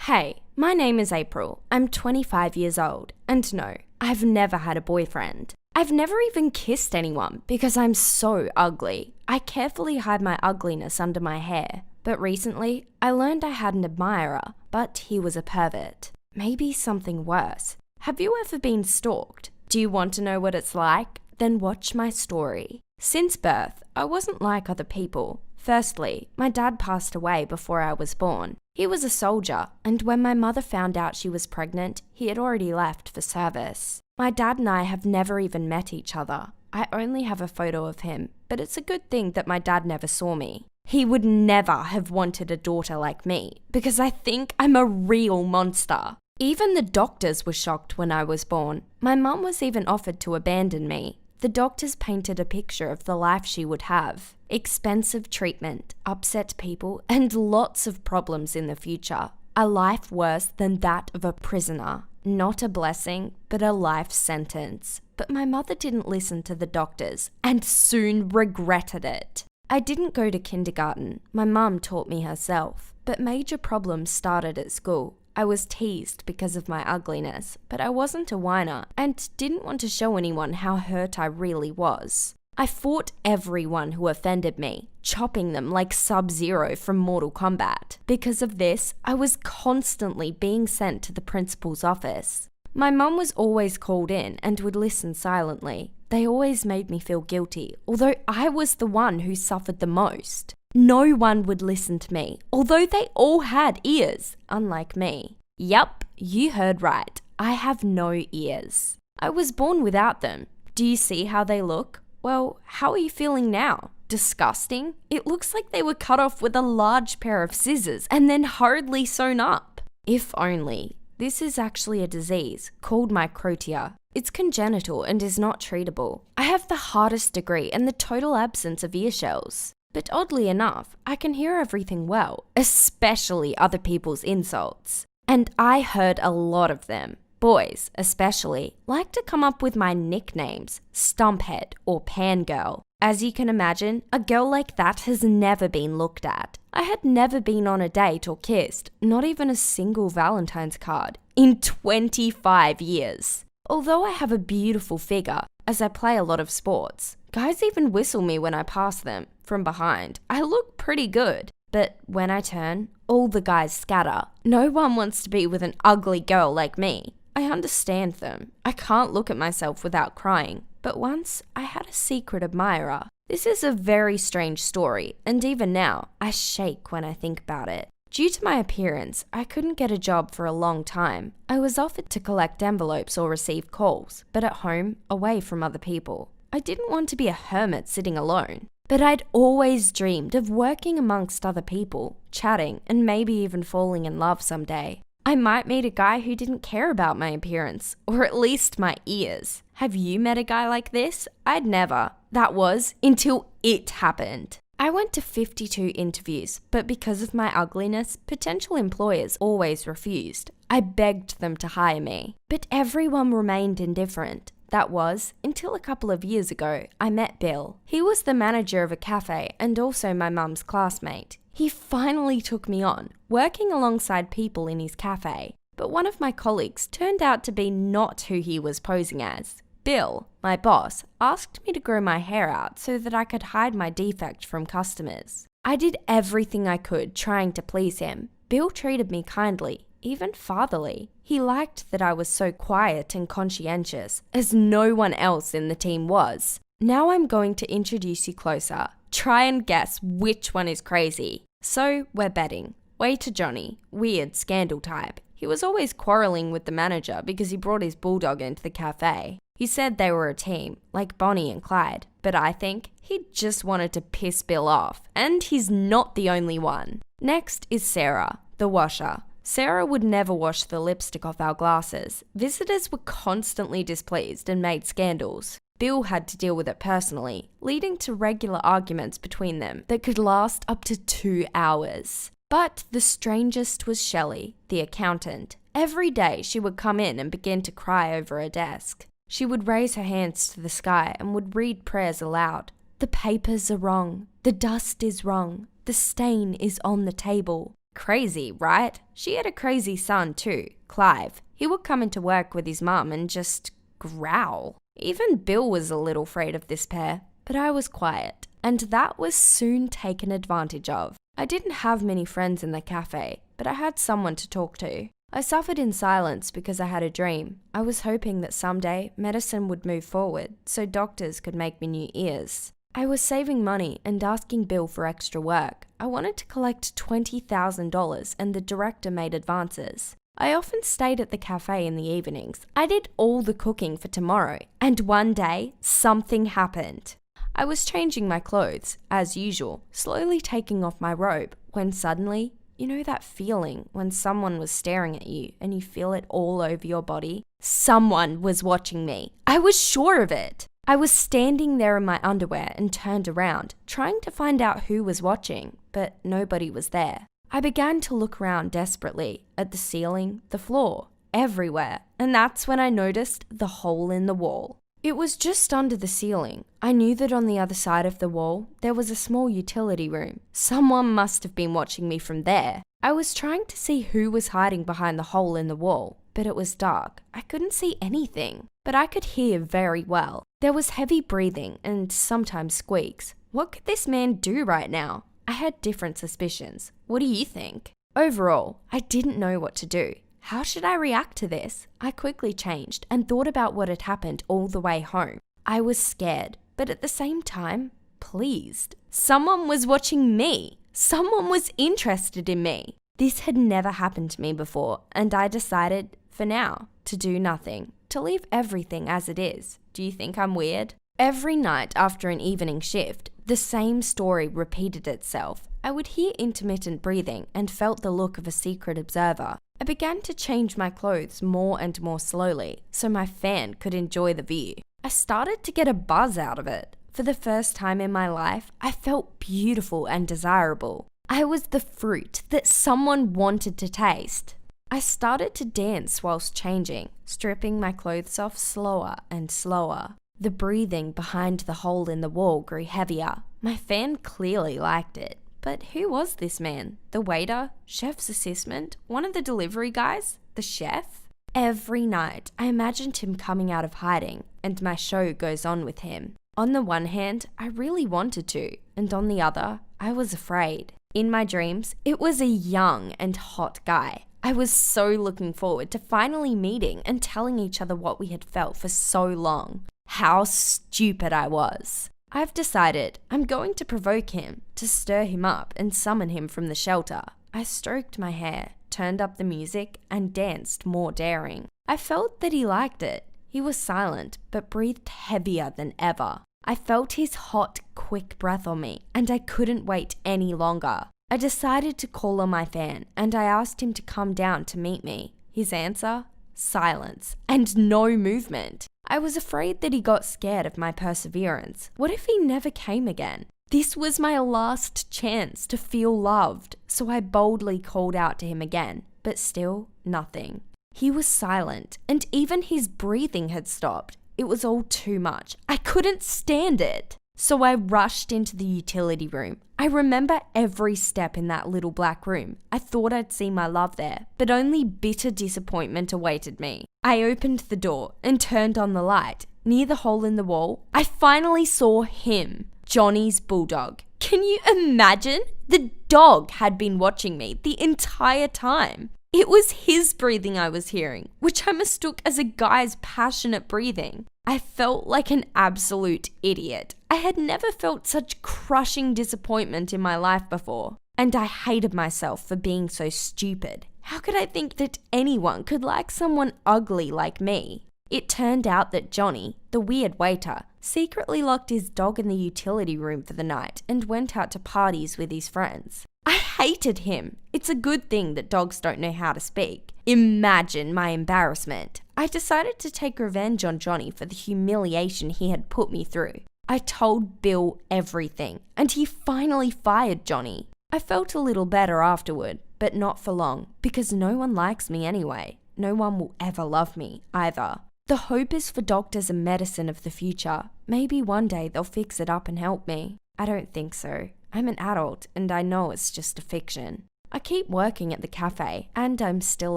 Hey, my name is April. I'm 25 years old. And no, I've never had a boyfriend. I've never even kissed anyone because I'm so ugly. I carefully hide my ugliness under my hair. But recently, I learned I had an admirer, but he was a pervert. Maybe something worse. Have you ever been stalked? Do you want to know what it's like? Then watch my story. Since birth, I wasn't like other people. Firstly, my dad passed away before I was born. He was a soldier, and when my mother found out she was pregnant, he had already left for service. My dad and I have never even met each other. I only have a photo of him, but it's a good thing that my dad never saw me. He would never have wanted a daughter like me, because I think I'm a real monster. Even the doctors were shocked when I was born. My mum was even offered to abandon me. The doctors painted a picture of the life she would have. Expensive treatment, upset people, and lots of problems in the future. A life worse than that of a prisoner. Not a blessing, but a life sentence. But my mother didn't listen to the doctors, and soon regretted it. I didn't go to kindergarten. My mum taught me herself. But major problems started at school. I was teased because of my ugliness, but I wasn't a whiner and didn't want to show anyone how hurt I really was. I fought everyone who offended me, chopping them like Sub-Zero from Mortal Kombat. Because of this, I was constantly being sent to the principal's office. My mum was always called in and would listen silently. They always made me feel guilty, although I was the one who suffered the most. No one would listen to me, although they all had ears, unlike me. Yup, you heard right. I have no ears. I was born without them. Do you see how they look? Well, how are you feeling now? Disgusting? It looks like they were cut off with a large pair of scissors and then hurriedly sewn up. If only. This is actually a disease called microtia. It's congenital and is not treatable. I have the hardest degree and the total absence of ear shells. But oddly enough, I can hear everything well, especially other people's insults. And I heard a lot of them. Boys, especially, like to come up with my nicknames, Stumphead or Pangirl. As you can imagine, a girl like that has never been looked at. I had never been on a date or kissed, not even a single Valentine's card, in 25 years. Although I have a beautiful figure, as I play a lot of sports, guys even whistle me when I pass them. From behind, I look pretty good. But when I turn, all the guys scatter. No one wants to be with an ugly girl like me. I understand them. I can't look at myself without crying. But once, I had a secret admirer. This is a very strange story, and even now, I shake when I think about it. Due to my appearance, I couldn't get a job for a long time. I was offered to collect envelopes or receive calls, but at home, away from other people. I didn't want to be a hermit sitting alone. But I'd always dreamed of working amongst other people, chatting, and maybe even falling in love someday. I might meet a guy who didn't care about my appearance, or at least my ears. Have you met a guy like this? I'd never. That was until it happened. I went to 52 interviews, but because of my ugliness, potential employers always refused. I begged them to hire me, but everyone remained indifferent. That was, until a couple of years ago, I met Bill. He was the manager of a cafe and also my mum's classmate. He finally took me on, working alongside people in his cafe. But one of my colleagues turned out to be not who he was posing as. Bill, my boss, asked me to grow my hair out so that I could hide my defect from customers. I did everything I could trying to please him. Bill treated me kindly, even fatherly. He liked that I was so quiet and conscientious, as no one else in the team was. Now I'm going to introduce you closer. Try and guess which one is crazy. So, we're betting. Waiter Johnny, weird scandal type. He was always quarrelling with the manager because he brought his bulldog into the cafe. He said they were a team, like Bonnie and Clyde, but I think he just wanted to piss Bill off, and he's not the only one. Next is Sarah, the washer. Sarah would never wash the lipstick off our glasses. Visitors were constantly displeased and made scandals. Bill had to deal with it personally, leading to regular arguments between them that could last up to 2 hours. But the strangest was Shelley, the accountant. Every day she would come in and begin to cry over her desk. She would raise her hands to the sky and would read prayers aloud. The papers are wrong. The dust is wrong. The stain is on the table. Crazy, right? She had a crazy son too, Clive. He would come into work with his mum and just growl. Even Bill was a little afraid of this pair, but I was quiet, and that was soon taken advantage of. I didn't have many friends in the cafe, but I had someone to talk to. I suffered in silence because I had a dream. I was hoping that someday medicine would move forward so doctors could make me new ears. I was saving money and asking Bill for extra work. I wanted to collect $20,000 and the director made advances. I often stayed at the cafe in the evenings. I did all the cooking for tomorrow, and one day, something happened. I was changing my clothes, as usual, slowly taking off my robe, when suddenly, you know that feeling when someone was staring at you and you feel it all over your body? Someone was watching me. I was sure of it. I was standing there in my underwear and turned around, trying to find out who was watching, but nobody was there. I began to look around desperately, at the ceiling, the floor, everywhere, and that's when I noticed the hole in the wall. It was just under the ceiling. I knew that on the other side of the wall, there was a small utility room. Someone must have been watching me from there. I was trying to see who was hiding behind the hole in the wall, but it was dark. I couldn't see anything, but I could hear very well. There was heavy breathing and sometimes squeaks. What could this man do right now? I had different suspicions. What do you think? Overall, I didn't know what to do. How should I react to this? I quickly changed and thought about what had happened all the way home. I was scared, but at the same time, pleased. Someone was watching me. Someone was interested in me. This had never happened to me before, and I decided, for now, to do nothing, to leave everything as it is. Do you think I'm weird? Every night after an evening shift, the same story repeated itself. I would hear intermittent breathing and felt the look of a secret observer. I began to change my clothes more and more slowly so my fan could enjoy the view. I started to get a buzz out of it. For the first time in my life, I felt beautiful and desirable. I was the fruit that someone wanted to taste. I started to dance whilst changing, stripping my clothes off slower and slower. The breathing behind the hole in the wall grew heavier. My fan clearly liked it. But who was this man? The waiter? Chef's assistant? One of the delivery guys? The chef? Every night, I imagined him coming out of hiding, and my show goes on with him. On the one hand, I really wanted to, and on the other, I was afraid. In my dreams, it was a young and hot guy. I was so looking forward to finally meeting and telling each other what we had felt for so long. How stupid I was. I've decided I'm going to provoke him, to stir him up and summon him from the shelter. I stroked my hair, turned up the music, and danced more daring. I felt that he liked it. He was silent, but breathed heavier than ever. I felt his hot, quick breath on me, and I couldn't wait any longer. I decided to call on my fan, and I asked him to come down to meet me. His answer? Silence, and no movement. I was afraid that he got scared of my perseverance. What if he never came again? This was my last chance to feel loved, so I boldly called out to him again, but still nothing. He was silent, and even his breathing had stopped. It was all too much. I couldn't stand it. So I rushed into the utility room. I remember every step in that little black room. I thought I'd see my love there, but only bitter disappointment awaited me. I opened the door and turned on the light. Near the hole in the wall, I finally saw him, Johnny's bulldog. Can you imagine? The dog had been watching me the entire time. It was his breathing I was hearing, which I mistook as a guy's passionate breathing. I felt like an absolute idiot. I had never felt such crushing disappointment in my life before, and I hated myself for being so stupid. How could I think that anyone could like someone ugly like me? It turned out that Johnny, the weird waiter, secretly locked his dog in the utility room for the night and went out to parties with his friends. I hated him. It's a good thing that dogs don't know how to speak. Imagine my embarrassment. I decided to take revenge on Johnny for the humiliation he had put me through. I told Bill everything, and he finally fired Johnny. I felt a little better afterward, but not for long, because no one likes me anyway. No one will ever love me either. The hope is for doctors and medicine of the future. Maybe one day they'll fix it up and help me. I don't think so. I'm an adult, and I know it's just a fiction. I keep working at the cafe and I'm still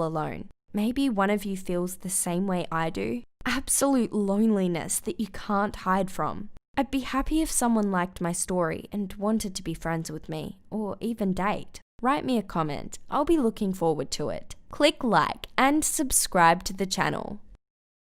alone. Maybe one of you feels the same way I do. Absolute loneliness that you can't hide from. I'd be happy if someone liked my story and wanted to be friends with me, or even date. Write me a comment. I'll be looking forward to it. Click like and subscribe to the channel.